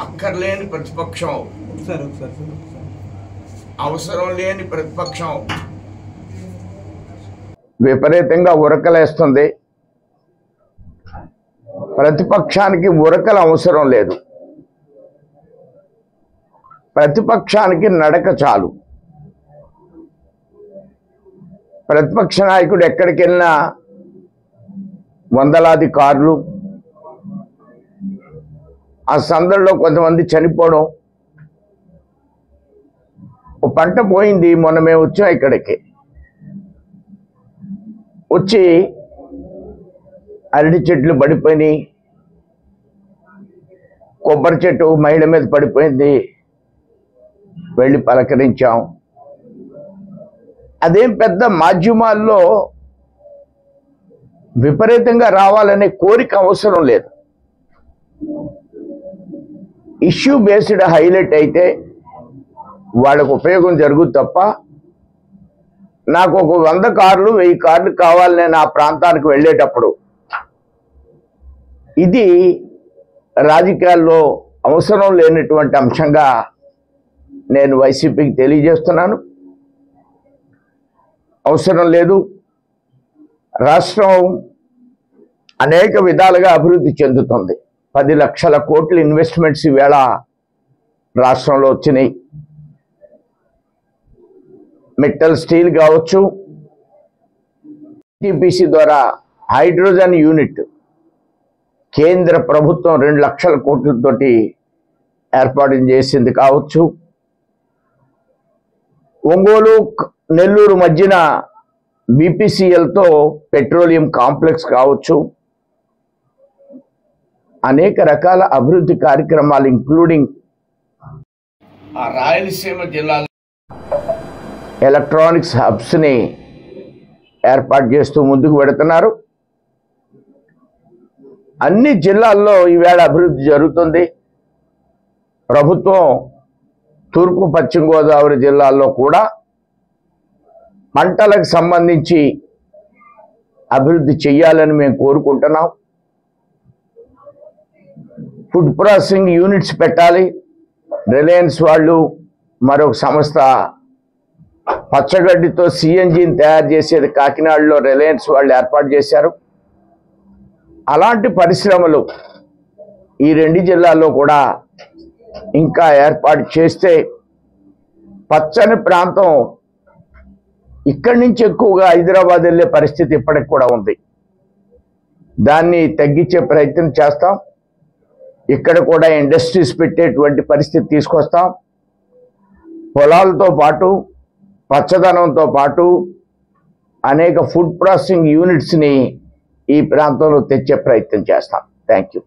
అక్కర్లేని ప్రతిపక్షం, అవసరం లేని ప్రతిపక్షం విపరీతంగా ఉరకలేస్తుంది. ప్రతిపక్షానికి ఉరకల అవసరం లేదు, ప్రతిపక్షానికి నడక చాలు. ప్రతిపక్ష నాయకుడు ఎక్కడికి వెళ్ళినా వందలాది కార్లు, ఆ సందర్లో కొంతమంది చనిపోవడం. ఓ పంట పోయింది, మొన్న మేము వచ్చాం ఇక్కడికి, వచ్చి అరటి చెట్లు పడిపోయినాయి, కొబ్బరి చెట్టు మహిళ మీద పడిపోయింది, వెళ్ళి పలకరించాం. అదేం పెద్ద మాధ్యమాల్లో విపరీతంగా రావాలనే కోరిక అవసరం లేదు. ఇష్యూ బేస్డ్ హైలైట్ అయితే వాళ్ళకు ఉపయోగం జరుగుతుంది తప్ప, నాకు ఒక 100 కార్లు 1000 కార్లు కావాలి నేను ఆ ప్రాంతానికి వెళ్ళేటప్పుడు, ఇది రాజకీయాల్లో అవసరం లేనటువంటి అంశంగా నేను వైసీపీకి తెలియజేస్తున్నాను. అవసరం లేదు. రాష్ట్రం అనేక విధాలుగా అభివృద్ధి చెందుతుంది. 10 లక్షల కోట్ల ఇన్వెస్ట్మెంట్స్ ఈవేళ రాష్ట్రంలో వచ్చినాయి. మెటల్ స్టీల్ కావచ్చు, టీపీసీ ద్వారా హైడ్రోజన్ యూనిట్ కేంద్ర ప్రభుత్వం 2 లక్షల కోట్లతోటి ఏర్పాటు చేసింది కావచ్చు, ఒంగోలు నెల్లూరు మధ్యన బీపీసీఎల్తో పెట్రోలియం కాంప్లెక్స్ కావచ్చు, అనేక రకాల అభివృద్ధి కార్యక్రమాలు ఇంక్లూడింగ్ ఆ రాయలసీమ జిల్లాలో ఎలక్ట్రానిక్స్ హబ్స్ని ఏర్పాటు చేస్తూ ముందుకు పెడుతున్నారు. అన్ని జిల్లాల్లో ఈవేళ అభివృద్ధి జరుగుతుంది. ప్రభుత్వం తూర్పు పశ్చిమ గోదావరి జిల్లాల్లో కూడా పంటలకు సంబంధించి అభివృద్ధి చేయాలని మేము కోరుకుంటున్నాం. ఫుడ్ ప్రాసెసింగ్ యూనిట్స్ పెట్టాలి. రిలయన్స్ వాళ్ళు మరొక సంస్థ పచ్చగడ్డితో సిఎన్జిని తయారు చేసేది కాకినాడలో రిలయన్స్ వాళ్ళు ఏర్పాటు చేశారు. అలాంటి పరిశ్రమలు ఈ 2 జిల్లాల్లో కూడా ఇంకా ఏర్పాటు చేస్తే పచ్చని ప్రాంతం ఇక్కడి నుంచి ఎక్కువగా హైదరాబాద్ వెళ్ళే పరిస్థితి ఇప్పటికి కూడా ఉంది. దాన్ని తగ్గించే ప్రయత్నం చేస్తాం. ఇక్కడ కూడా ఇండస్ట్రీస్ పెట్టేటువంటి పరిస్థితి తీసుకొస్తాం. పొలాలతో పాటు పచ్చదనంతో పాటు అనేక ఫుడ్ ప్రాసెసింగ్ యూనిట్స్ని ఈ ప్రాంతంలో తెచ్చే ప్రయత్నం చేస్తాం. Thank you.